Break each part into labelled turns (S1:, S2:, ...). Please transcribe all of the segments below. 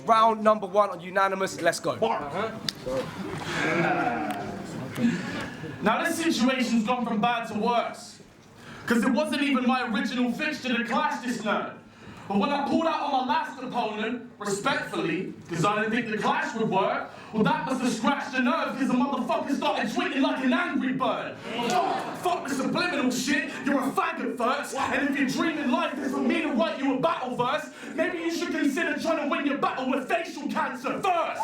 S1: round number 1 on Unanimous. Let's go.
S2: Now this situation's gone from bad to worse. Because it wasn't even my original fixture that clashed this night. But when I pulled out on my last opponent, respectfully, because I didn't think the clash would work, well that must have scratched the nerve because the motherfucker started tweeting like an angry bird. Fuck the subliminal shit, you're a faggot first, and if your dream in life is for me to write you a battle verse, maybe you should consider trying to win your battle with facial cancer first.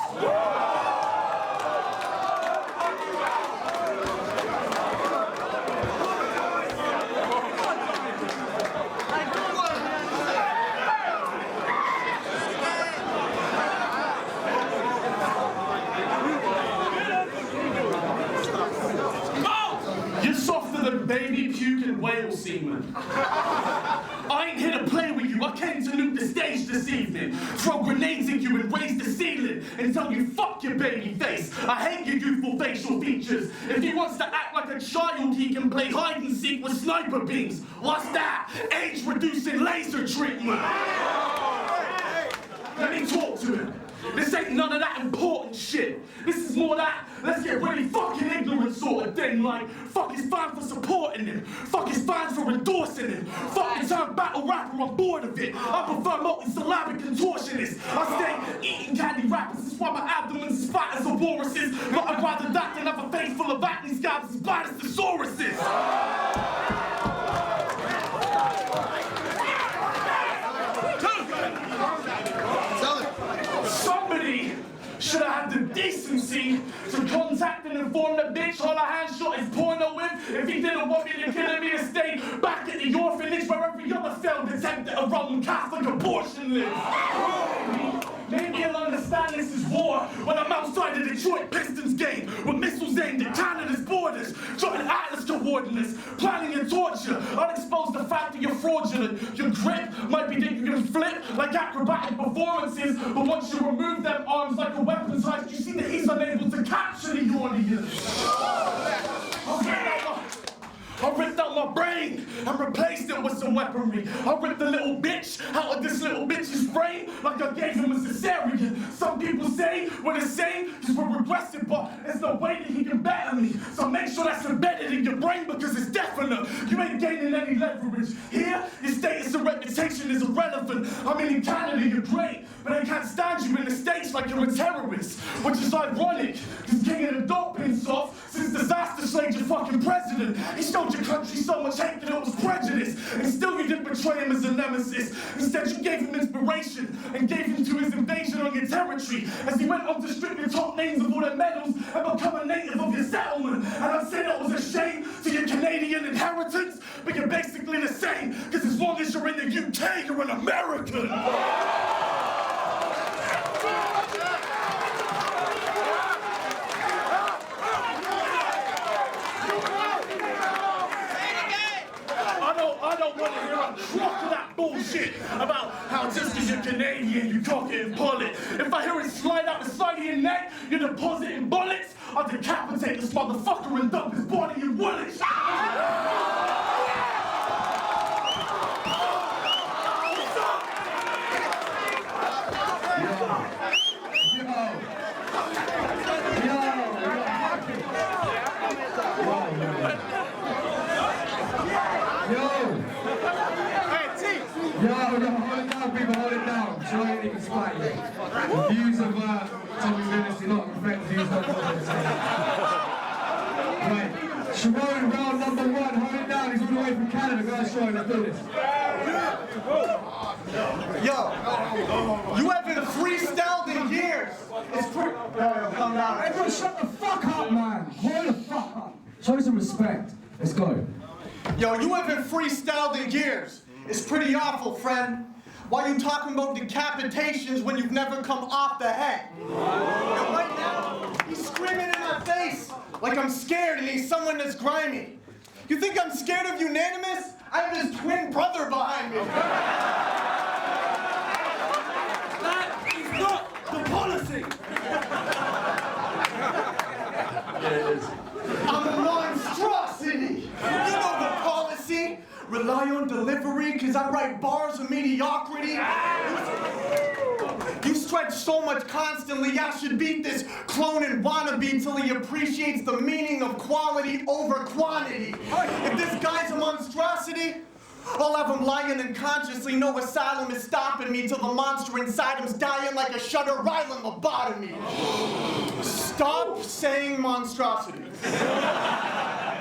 S2: Baby puke and whale semen. I ain't here to play with you. I came to loot the stage this evening. Throw grenades at you and raise the ceiling and tell you fuck your baby face. I hate your youthful facial features. If he wants to act like a child, he can play hide and seek with sniper beams. What's that? Age-reducing laser treatment. Let me talk to him. This ain't none of that important shit. This is more that, let's get really fucking ignorant sort of thing, like, fuck his fans for supporting him, fuck his fans for endorsing him, fuck the term battle rapper, I'm bored of it. I prefer multi-syllabic contortionists. I stay eating candy rappers, that's why my abdomen's as fat as a walrus's. But I'd rather that than have a face full of acne scabs as bad as thesauruses. Should have had the decency to contact and inform the bitch all I hand shot his porno with if he didn't want me to kill me to stay back at the orphanage where every other failed attempt at a Roman Catholic abortion lives. Maybe you'll understand this is war when I'm outside the Detroit Pistons game with missiles aimed at Canada's borders, dropping Atlas coordinates, planning your torture. I'll expose the fact that you're fraudulent. Your grip might be that you can flip like acrobatic performances, but once you remove them arms like a weapons heist, you see that he's unable to capture the audience. I ripped out my brain and replaced it with some weaponry. I ripped the little bitch out of this little bitch's brain like I gave him a cesarean. Some people say we're the same because we're regressive, but there's no way that he can better me. So make sure that's embedded in your brain because it's definite. You ain't gaining any leverage. Here, your status and reputation is irrelevant. I mean, in Canada, you're great, but they can't stand you in the States like you're a terrorist. Which is ironic, because king of the dope pins off since disaster slayed your fucking president. He showed your country so much hate that it was prejudice, and still you didn't betray him as a nemesis. Instead you gave him inspiration and gave him to his invasion on your territory as he went on to strip your top names of all their medals and become a native of your settlement. And I'd say that was a shame to your Canadian inheritance, but you're basically the same, because as long as you're in the UK, you're an American. I don't want to hear a truck of that bullshit about how just because you're Canadian, you cock it and pull it. If I hear it slide out the side of your neck, you're depositing bullets, I'll decapitate this motherfucker and dump his body in Woolwich.
S3: Hold it down, people, hold it down. So I ain't even spite you. The views of Tommy's ministry not reflect the views of Tommy's. Right, Charron, round number 1, hold it down. He's all the way from Canada. Guys, Charron, let's do this.
S4: Yo, you haven't freestyled in years. It's pretty. Calm down.
S3: Everyone, shut the fuck up, man. Hold the fuck up. Show me some respect. Let's go.
S4: Yo, you haven't freestyled in years. It's pretty awful, friend. Why you talking about decapitations when you've never come off the head? And right now, he's screaming in my face like I'm scared and he's someone that's grimy. You think I'm scared of Unanymous? I have his twin brother behind me. That is not the policy.
S3: Yeah, it is.
S4: I'm a monstrosity. You know the policy. Rely on delivery, cause I write bars of mediocrity. You stretch so much constantly, I should beat this clone and wannabe till he appreciates the meaning of quality over quantity. If this guy's a monstrosity, I'll have him lying unconsciously. No asylum is stopping me till the monster inside him's dying like a Shutter Island lobotomy. Stop saying monstrosity.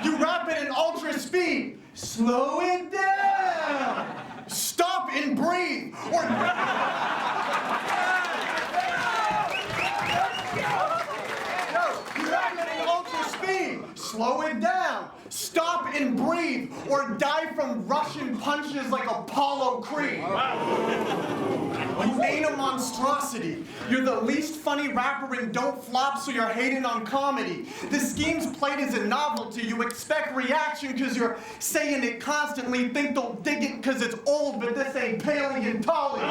S4: You rap it in ultra speed. Slow it down. Stop and breathe. Or you rap it in ultra speed. Slow it down. Stop and breathe, or die from Russian punches like Apollo Creed. You ain't a monstrosity. You're the least funny rapper and don't flop, so you're hating on comedy. This scheme's played as a novelty. You expect reaction because you're saying it constantly. Think they'll dig it because it's old, but this ain't paleontology.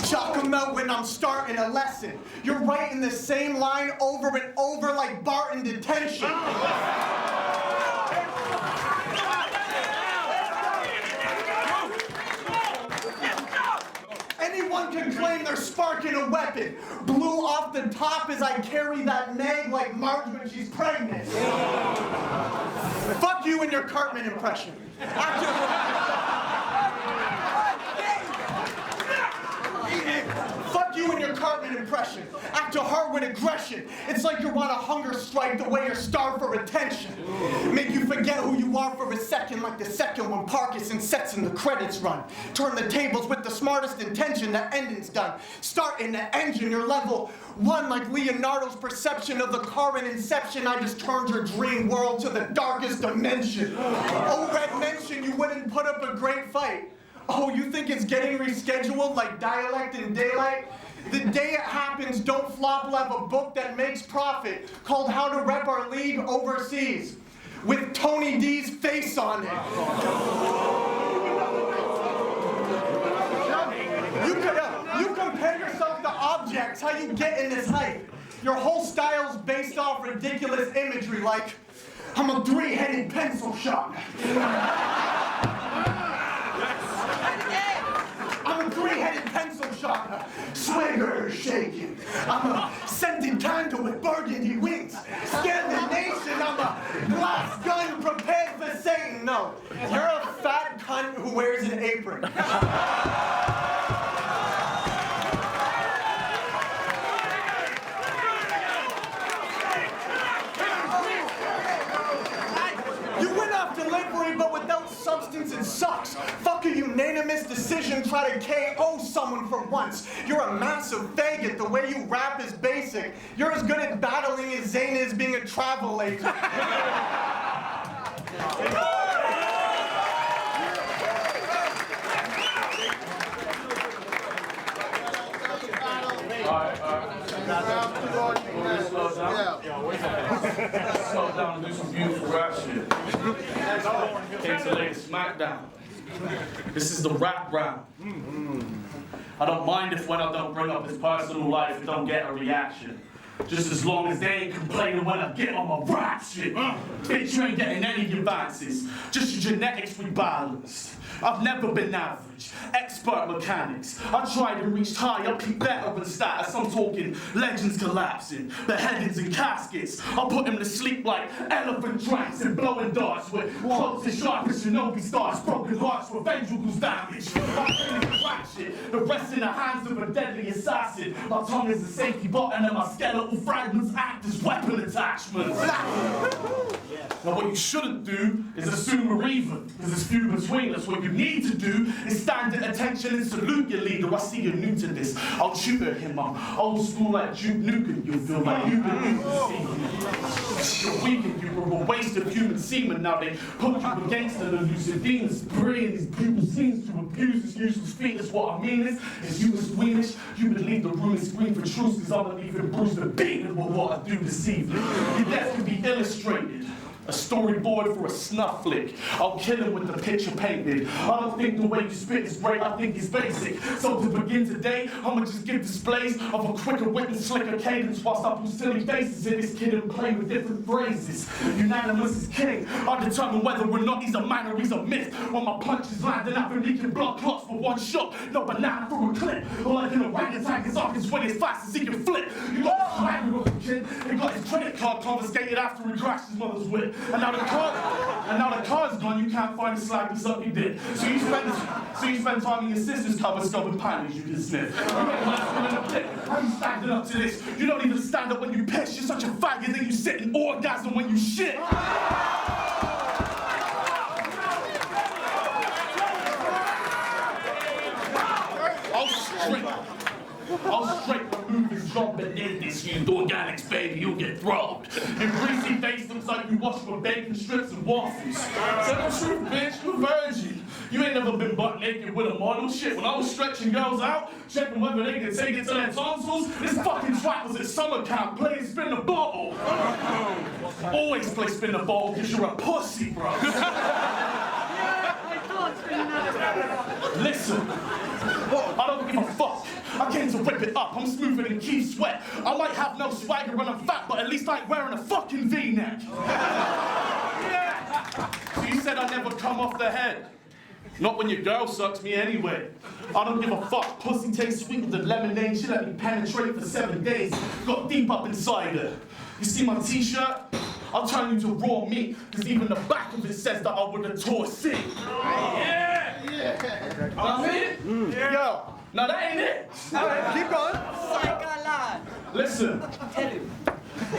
S4: Chalk 'em out when I'm starting a lesson. You're writing the same line over and over like Bart in detention. Anyone can claim they're sparking a weapon. Blew off the top as I carry that nag like Marge when she's pregnant. Fuck you and your Cartman impression. Fuck you and your Cartman impression. Act your heart with aggression. It's like you're on a hunger strike the way you're starved for attention. Make you forget who you are for a second, like the second when Parkinson sets and the credits run. Turn the tables with the smartest intention, the ending's done. Starting the engine, you're level 1 like Leonardo's perception of the car in Inception. I just turned your dream world to the darkest dimension. Oh, Red mentioned you wouldn't put up a great fight. Oh, you think it's getting rescheduled like Dialect in Daylight? The day it happens, Don't Flop will have a book that makes profit called How to Rep Our League Overseas with Tony D's face on it. You compare yourself to objects, how you get in this height. Your whole style's based off ridiculous imagery like, I'm a 3-headed pencil sharpener. I'm a 3-headed pencil sharpener, swagger shaking. I'm a scented candle with burgundy wings. Scare the nation, I'm a glass gun prepared for Satan. No, you're a fat cunt who wears an apron. Delivery, but without substance, it sucks. Fuck a unanimous decision, try to KO someone for once. You're a massive faggot, the way you rap is basic. You're as good at battling as Zane is being a travel agent.
S2: Slow down and do some beautiful rap shit. Came to lay a smackdown. This is the rap round. I don't mind if when I don't bring up his personal life, it don't get a reaction. Just as long as they ain't complaining when I get on my rap shit. Bitch, you ain't getting any advances. Just your genetics rebalanced. I've never been average. Expert mechanics. I tried and reached high up, keep better than status. I'm talking legends collapsing, beheadings and caskets. I'll put him to sleep like elephant tracks and blowing darts with close as sharp as shinobi stars. Broken hearts with ventricles damage. I'm feeling crack shit. The rest in the hands of a deadly assassin. My tongue is the safety button and my skeletal fragments act as weapon attachments. Now what you shouldn't do is assume we're even, because there's few between us. What you need to do is stand at attention and salute your leader. I see you're new to this. I'll tutor him. I'm old school like Duke Nukem. You'll feel like you've been You're weak and you were a waste of human semen. Now they put you against an elusive demons, spraying these brutal scenes to abuse this useless fetus. What I mean is you was squeamish. You would leave the room and scream for truth, because I'm not even bruised and beaten with what I do this evening. Your death can be illustrated A storyboard for a snuff flick. I'll kill him with the picture painted. I don't think the way you spit is great, I think it's basic. So to begin today, I'ma just give displays of a quicker wit and slicker cadence whilst I put silly faces in this kid and play with different phrases. Unanimous is king. I determine whether or not he's a man or he's a myth. When my punches landing out and leaking blood clots for one shot. No banana through a clip. Or like an orangutan, his arc is when as fast as he can flip. You got the swagger of a kid. He got his credit card confiscated after he crashed his mother's whip. And now the car's gone, you can't find the slag suck he did. So you spend time in your sister's cupboard stuffing panties you can sniff. How you standing up to this? You don't even stand up when you piss. You're such a faggot that you sit and orgasm when you shit. I'll straight remove his job and in this used organics, baby, you'll get throbbed. Your greasy face looks like you washed with bacon strips and waffles. Tell the truth, bitch, you a virgin. You ain't never been butt naked with a model. Shit, when I was stretching girls out, checking whether they could take it to their tonsils, this fucking twat was at summer camp playing spin the bottle. Always play spin the bottle because you're a pussy, bro. Listen, I don't give a fuck. I came to rip it up. I'm smoother than Keith Sweat. I might have no swagger when I'm fat, but at least I ain't wearing a fucking V-neck. So you said I never come off the head. Not when your girl sucks me anyway. I don't give a fuck. Pussy tastes sweet with the lemonade. She let me penetrate for 7 days. Got deep up inside her. You see my t-shirt? I'll turn you to raw meat, because even the back of it says that I would have tore sick. Yeah! That's it? Yo, no, that ain't it.
S4: All right, keep going.
S2: Listen.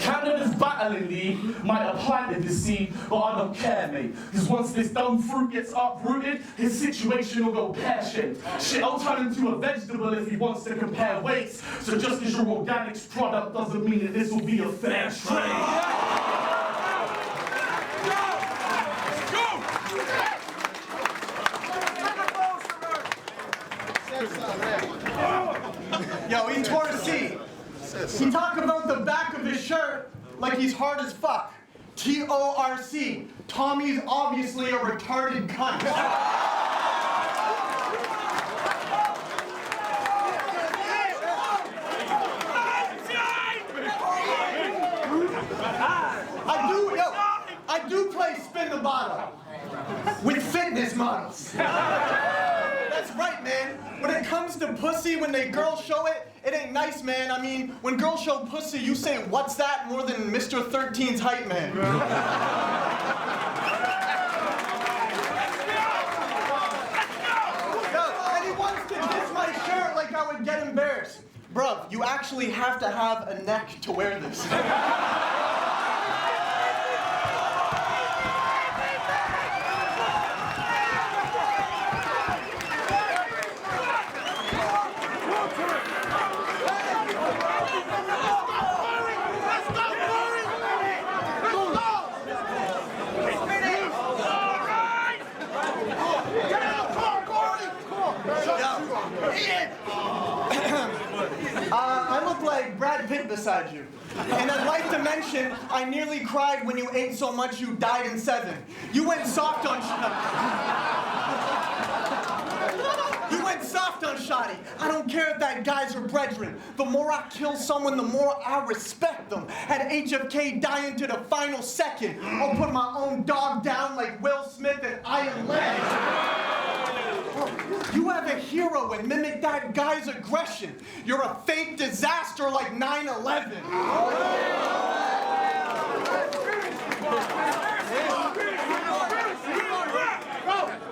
S2: Canada's battling league might have planted the seed, but I don't care, mate. Because once this dumb fruit gets uprooted, his situation will go pear-shaped. Shit, I'll turn into a vegetable if he wants to compare weights. So just because your organics product doesn't mean that this will be a fair trade.
S4: Yo, he tore a C. He talked about the back of his shirt like he's hard as fuck. T-O-R-C. Tommy's obviously a retarded cunt. I do play spin the bottle with fitness models. That's right, man. When it comes to pussy, when they girls show it, it ain't nice, man. I mean, when girls show pussy, you say, "What's that?" more than Mr. 13's hype man. And he wants to diss my shirt like I would get embarrassed. Bruv, you actually have to have a neck to wear this. I look like Brad Pitt beside you. And I'd like to mention, I nearly cried when you ate so much you died in 7. You went soft on Shoddy. I don't care if that guy's your brethren. The more I kill someone, the more I respect them. Had HFK dying to the final second, I'll put my own dog down like Will Smith and Iron Leg. You have a hero and mimic that guy's aggression. You're a fake disaster like 9/11.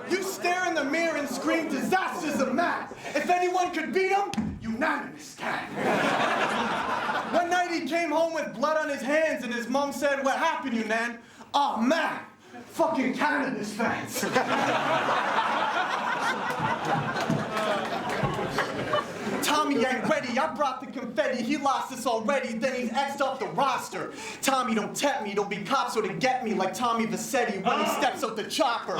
S4: You stare in the mirror and scream, "Disaster's a man." If anyone could beat him, Unanimous can. One night he came home with blood on his hands and his mom said, "What happened, Unan?" "Oh man, fucking Canada's fans." Tom Tommy ain't ready, I brought the confetti. He lost us already, then he's X'd off the roster. Tommy don't tempt me, there'll be cops so to get me like Tommy Vassetti when he steps out the chopper.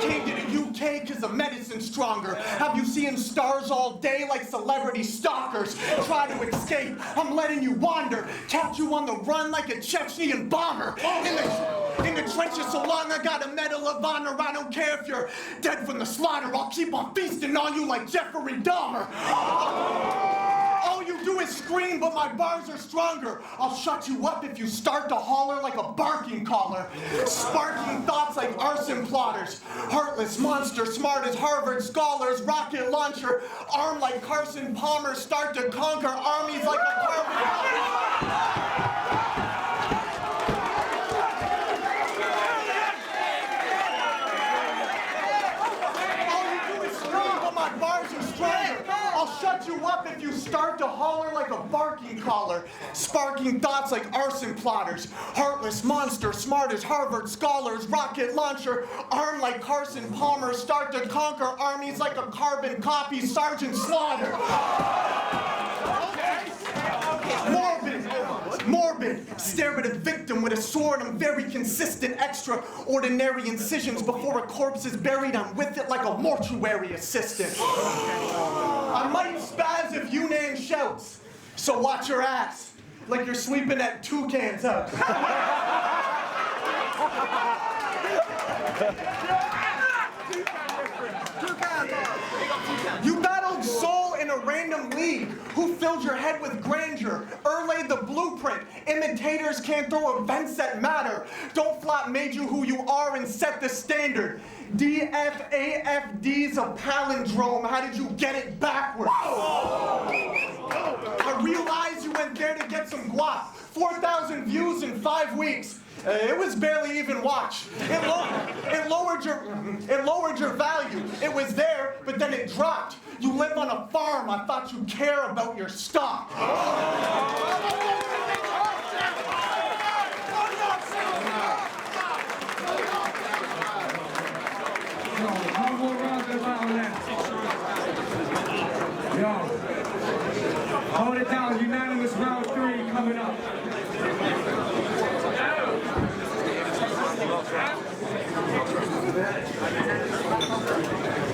S4: Came to the UK cause the medicine's stronger. Have you seen stars all day like celebrity stalkers? Try to escape, I'm letting you wander. Catch you on the run like a Chechen bomber. In the trenches so long I got a medal of honor. I don't care if you're dead from the slaughter. I'll keep on feasting on you like Jeffrey Dahmer. All you do is scream, but my bars are stronger. I'll shut you up if you start to holler like a barking collar. Sparking thoughts like arson plotters. Heartless monster, smart as Harvard scholars. Rocket launcher, armed like Carson Palmer. Start to conquer armies like a carbon. I'll shut you up if you start to holler like a barking collar. Sparking thoughts like arson plotters. Heartless monster, smart as Harvard scholars. Rocket launcher, armed like Carson Palmer. Start to conquer armies like a carbon copy. Sergeant Slaughter. Morbid, stare at a victim with a sword. I'm very consistent, extraordinary incisions. Before a corpse is buried, I'm with it like a mortuary assistant. I might spaz if Unan shouts, so watch your ass, like you're sleeping at Toucan's house. You battled Soul in a random league. Who filled your head with grandeur? Laid the blueprint. Imitators can't throw events that matter. Don't flop made you who you are and set the standard. DFAFD's a palindrome. How did you get it backwards? I realize you went there to get some guap. 4,000 views in 5 weeks. It was barely even watched. It lowered your value. It was there, but then it dropped. You live on a farm. I thought you care about your stock.
S3: Hold it down, unanimous round 3 coming up.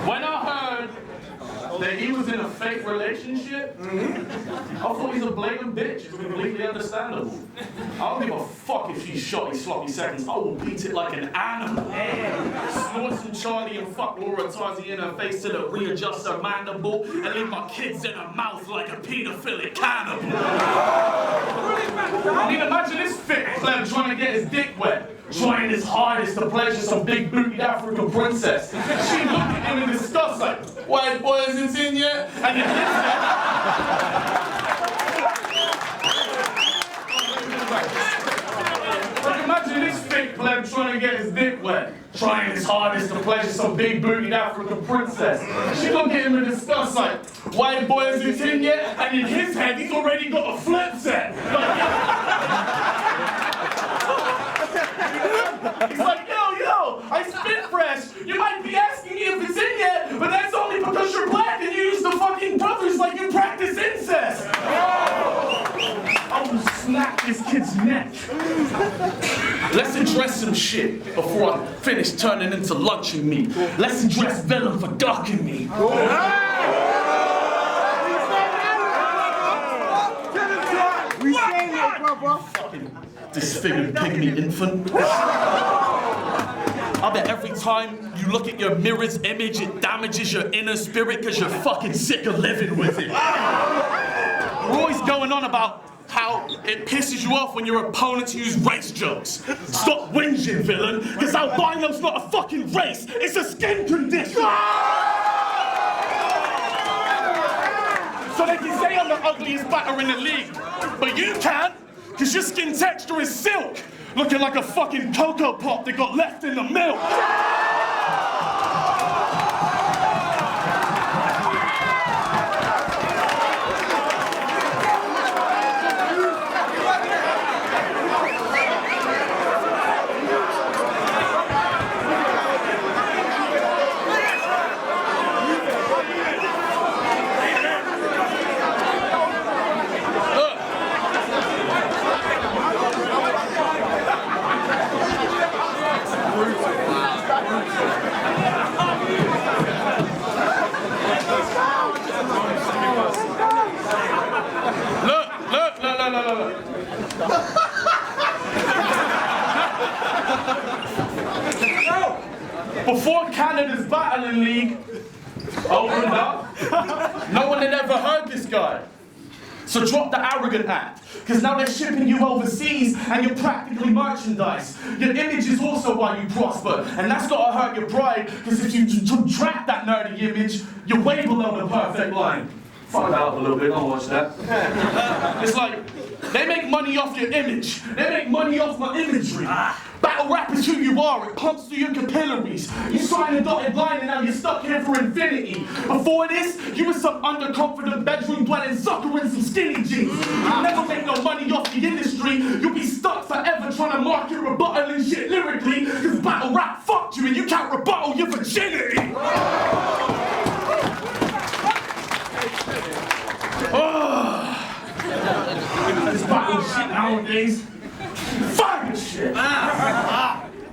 S2: When I heard that he was in a fake relationship, I thought he's a blatant bitch. It's completely understandable. I don't give a fuck if she's shotty, sloppy seconds. I will beat it like an animal. Snort some Charlie and fuck Laura Tarzi in her face till it readjusts her mandible and leave my kids in her mouth like a pedophilic cannibal. I mean, imagine this fit pleb trying to get his dick wet. Trying his hardest to pleasure some big bootied African princess. She looked at him in disgust like, white boy isn't in yet? And then like, imagine this fake pleb trying to get his dick wet. Trying his hardest to pleasure some big bootied African princess. She looked at him in disgust like, white boy isn't in yet? And in his head, he's already got a flip set. He's like, yo, I spit fresh. You might be asking me if it's in yet, but that's only because you're black and you use the fucking brothers like you practice incest. I will snap this kid's neck. Let's address some shit before I finish turning into luncheon meat. Let's address villain for ducking me.
S5: We saying it, brother.
S2: Disfigured pygmy infant. I bet every time you look at your mirror's image, it damages your inner spirit because you're fucking sick of living with it. We're always going on about how it pisses you off when your opponents use race jokes. Stop whinging, villain, because albino's not a fucking race, it's a skin condition. So they can say I'm the ugliest batter in the league, but you can't. Cause your skin texture is silk, looking like a fucking Cocoa Pop that got left in the milk. Before Canada's battling league opened up, no one had ever heard this guy. So drop the arrogant act, because now they're shipping you overseas and you're practically merchandise. Your image is also why you prosper, and that's gotta hurt your pride, because if you track that nerdy image, you're way below the perfect line. Fuck that up a little bit, don't watch that. It's like, they make money off your image. They make money off my imagery. Battle rap is who you are, it pumps through your capillaries. You sign a dotted line and now you're stuck here for infinity. Before this, you were some underconfident bedroom dwelling sucker in some skinny jeans. You'll never make no money off the industry. You'll be stuck forever trying to market rebuttal and shit lyrically, because battle rap fucked you and you can't rebuttal your virginity. This battle shit nowadays, fucking shit,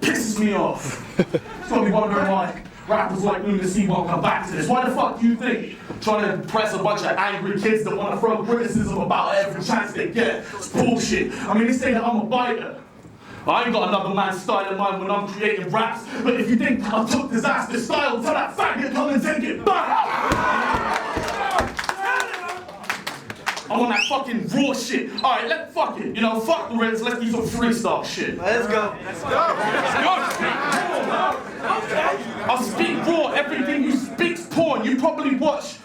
S2: pisses me off. It's gonna be wondering why rappers like Lunacy won't come back to this. Why the fuck do you think? Trying to impress a bunch of angry kids that want to throw criticism about every chance they get. It's bullshit. I mean, they say that I'm a biter. I ain't got another man's style in mind when I'm creating raps, but if you think I took disaster style, tell that faggot come and take it back. I'm on that fucking raw shit. Alright, fuck it. You know, fuck the Reds, let's do some freestyle shit.
S4: Let's go. Let's go.
S2: I'll speak raw, everything you speak's porn. You probably watch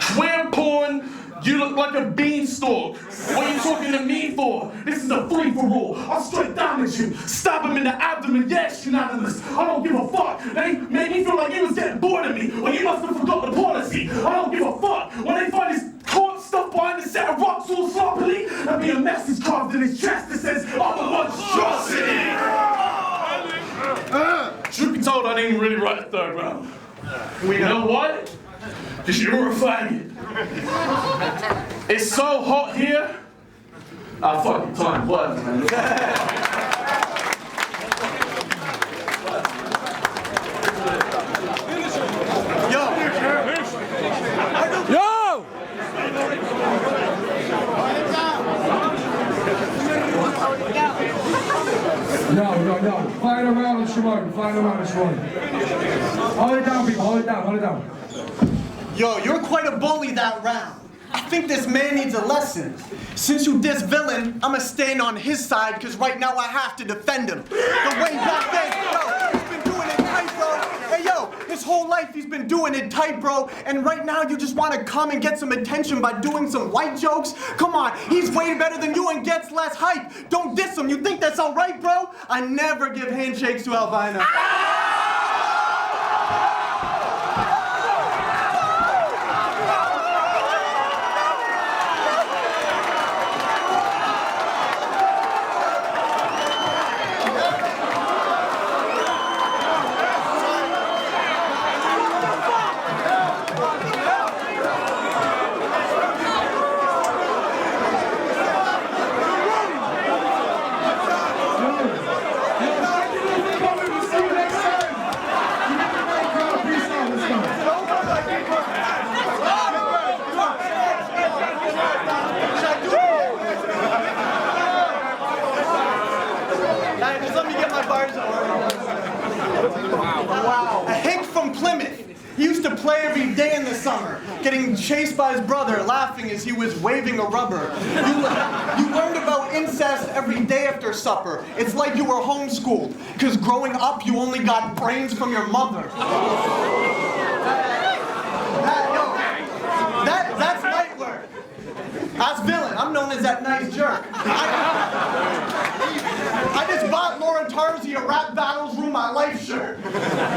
S2: queer porn. You look like a beanstalk. What are you talking to me for? This is a free-for-all. I'll straight damage you. Stab him in the abdomen. Yes, unanimous. I don't give a fuck. They made me feel like you was getting bored of me. Well, you must have forgot the policy. I don't give a fuck. When they find his corpse stuff behind a set of rocks all sloppily, there'll be a message carved in his chest that says, I'm a monstrosity. Truth be told, I didn't even really write the third round. You know what? Because you're a faggot. It's so hot here. Fucking time, what, man?
S5: Yo!
S3: No. Final round, Charron. Final round, Charron. Hold it down, people. Hold it down.
S4: Yo, you're quite a bully that round. I think this man needs a lesson. Since you diss villain, I'ma stand on his side, because right now I have to defend him. The way back then, yo, he's been doing it tight, bro. Hey, yo, his whole life he's been doing it tight, bro. And right now you just want to come and get some attention by doing some white jokes? Come on, he's way better than you and gets less hype. Don't diss him. You think that's all right, bro? I never give handshakes to albino. Play every day in the summer, getting chased by his brother, laughing as he was waving a rubber. You learned about incest every day after supper. It's like you were homeschooled, because growing up you only got brains from your mother. That's light work. As villain, I'm known as that nice jerk. I just bought Laura Tarzi a rap battles rule my life shirt.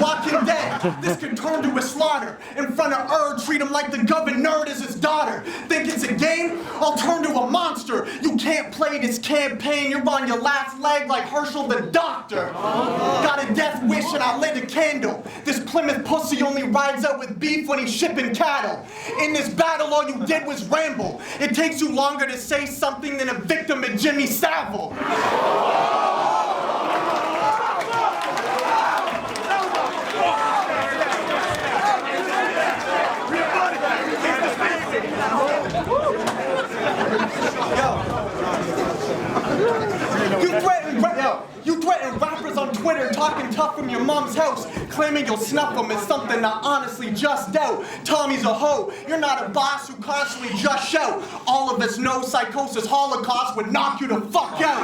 S4: Walking Dead, this could turn to a slaughter. In front of her, treat him like the governor is his daughter. Think it's a game? I'll turn to a monster. You can't play this campaign, you're on your last leg like Herschel the doctor. Got a death wish and I lit a candle. This Plymouth pussy only rides out with beef when he's shipping cattle. In this battle, all you did was ramble. It takes you longer to say something than a victim of Jimmy Savile. You threaten rappers on Twitter talking tough from your mom's house. claiming you'll snuff them is something I honestly just doubt. Tommy's a hoe, you're not a boss who constantly just shout. All of us know psychosis holocaust would knock you the fuck out.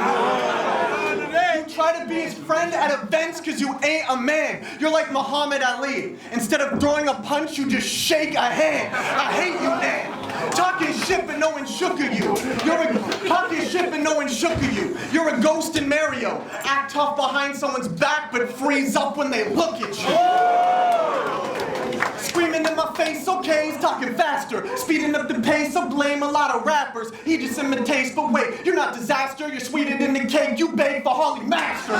S4: You try to be his friend at events cause you ain't a man. You're like Muhammad Ali. Instead of throwing a punch, you just shake a hand. I hate you, man. Talking shit but no one shook at you. Talking shit but no one shook at you. You're a ghost in Mario. Act tough behind someone's back but freeze up when they look at you. Screaming in my face, okay, he's talking faster. Speeding up the pace, I blame a lot of rappers. He just imitates, but wait, you're not disaster. You're sweeter than the cake you bake for Holly Master.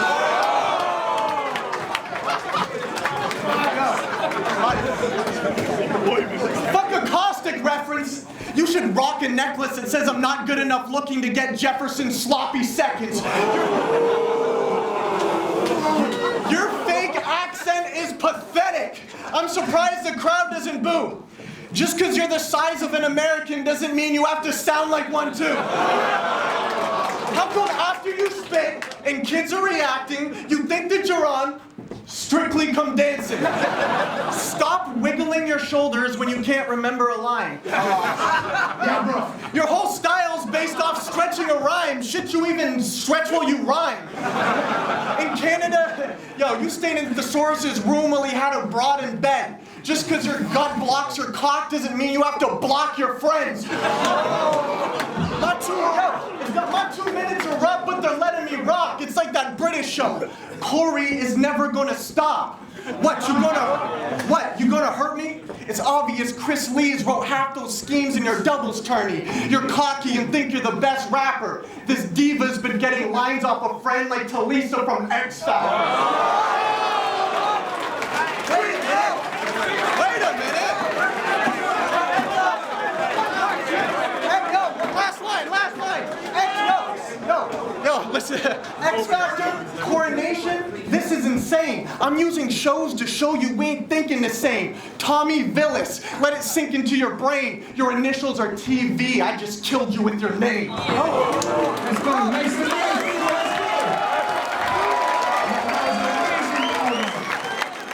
S4: Fuck a caustic reference. You should rock a necklace that says I'm not good enough looking to get Jefferson's sloppy seconds. Your fake accent is pathetic. I'm surprised the crowd doesn't boo. Just because you're the size of an American doesn't mean you have to sound like one too. How come after you spit and kids are reacting, you think that you're on Strictly Come Dancing? Stop wiggling your shoulders when you can't remember a line. Yeah, bro. Your whole style's based off stretching a rhyme. Shit, you even stretch while you rhyme. In Canada, yo, you stayed in the thesaurus's room while he had a broad in bed. Just because your gut blocks your cock doesn't mean you have to block your friends. My 2 minutes are up, but they're letting me rock. It's like that British show. Corey is never gonna stop. You gonna hurt me? It's obvious Chris Lees wrote half those schemes in your doubles tourney. You're cocky and think you're the best rapper. This diva's been getting lines off a friend like Talisa from X Factor. Wait a minute. Last line. Yo, listen. X Factor, Coronation, this is insane. I'm using shows to show you we ain't thinking the same. Tommy Villis, let it sink into your brain. Your initials are TV. I just killed you with your name.
S3: Let's go.